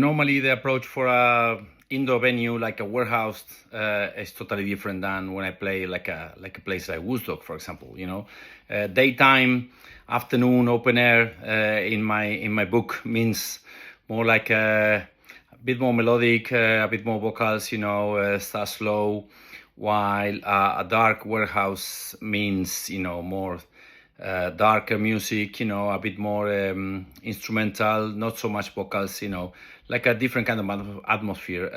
Normally, the approach for a indoor venue like a warehouse is totally different than when I play like a place like Woodstock, for example. Daytime, afternoon, open air in my book means more like a bit more melodic, a bit more vocals. Start slow, while a dark warehouse means more darker music, a bit more instrumental, not so much vocals, like a different kind of atmosphere.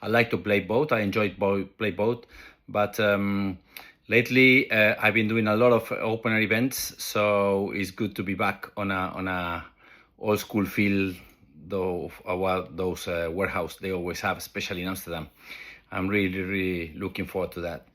I like to play both. I enjoy play both, but lately I've been doing a lot of open air events, so it's good to be back on a old school feel, though what those warehouse they always have, especially in Amsterdam. I'm really, really looking forward to that.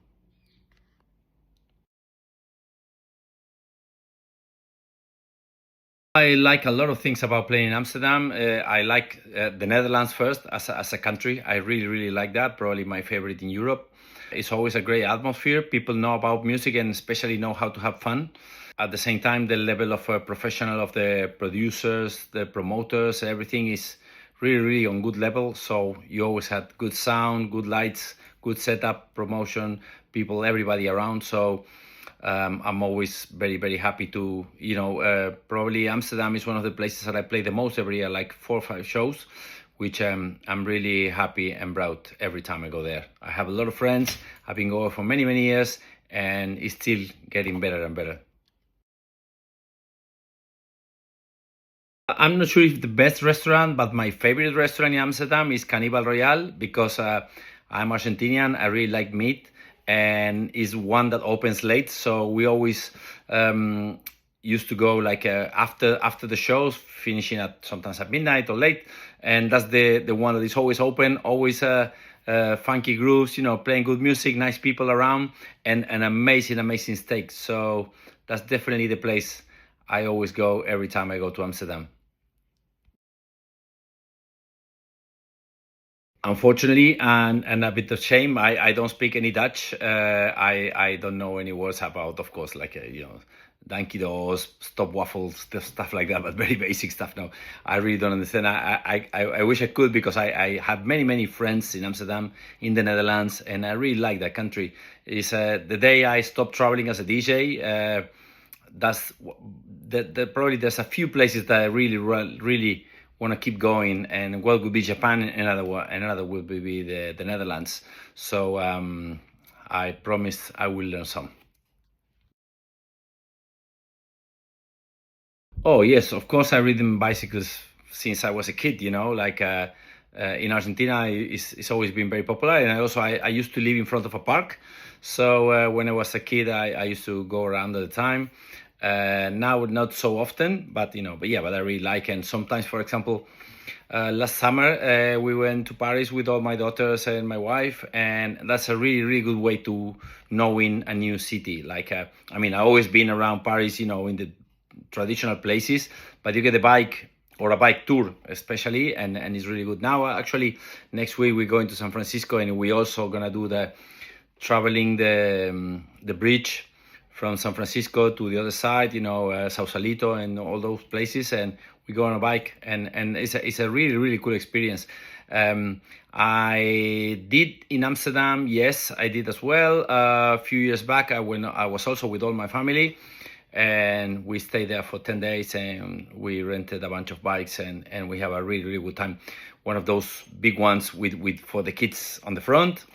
I like a lot of things about playing in Amsterdam. I like the Netherlands first as a country. I really, really like that. Probably my favorite in Europe. It's always a great atmosphere. People know about music and especially know how to have fun. At the same time, the level of professional of the producers, the promoters, everything is really, really on good level. So you always had good sound, good lights, good setup, promotion, people, everybody around. So I'm always very, very happy to, probably Amsterdam is one of the places that I play the most every year, like 4 or 5 shows, which I'm really happy and proud every time I go there. I have a lot of friends. I've been going for many, many years, and it's still getting better and better. I'm not sure if the best restaurant, but my favorite restaurant in Amsterdam is Cannibal Royale because I'm Argentinian. I really like meat, and is one that opens late. So we always used to go like after the shows, finishing at sometimes at midnight or late, and that's the one that is always open, always funky grooves, playing good music, nice people around, and an amazing steak. So that's definitely the place I always go every time I go to Amsterdam. Unfortunately, and a bit of shame, I don't speak any Dutch. I don't know any words about, of course, like dankie dos, stop waffles, stuff like that, but very basic stuff. No, I really don't understand. I wish I could because I have many friends in Amsterdam, in the Netherlands, and I really like that country. Is the day I stopped traveling as a DJ. That's probably there's a few places that I really want to keep going, and one would be Japan, and another would be the Netherlands. So I promise I will learn some. Oh yes, of course I ridden bicycles since I was a kid. Like in Argentina, it's always been very popular, and I used to live in front of a park. So when I was a kid, I used to go around all the time. Now not so often, but but I really like. And sometimes, for example, last summer we went to Paris with all my daughters and my wife, and that's a really good way to knowing a new city. Like I always been around Paris, in the traditional places, but you get a bike or a bike tour especially, and it's really good. Now actually next week we're going to San Francisco, and we also gonna do the traveling the bridge from San Francisco to the other side, Sausalito and all those places, and we go on a bike, and it's a really cool experience. I did in Amsterdam, yes, I did as well. A few years back, I was also with all my family, and we stayed there for 10 days, and we rented a bunch of bikes, and we have a really good time. One of those big ones with for the kids on the front,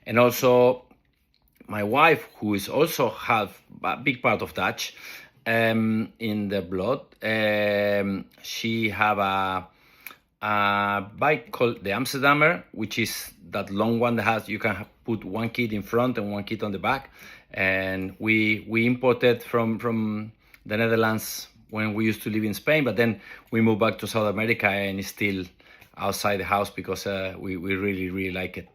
and also my wife, who is also have a big part of Dutch in the blood. She have a bike called the Amsterdammer, which is that long one that has you can put one kid in front and one kid on the back. And we imported from the Netherlands when we used to live in Spain, but then we moved back to South America, and it's still outside the house because we really like it.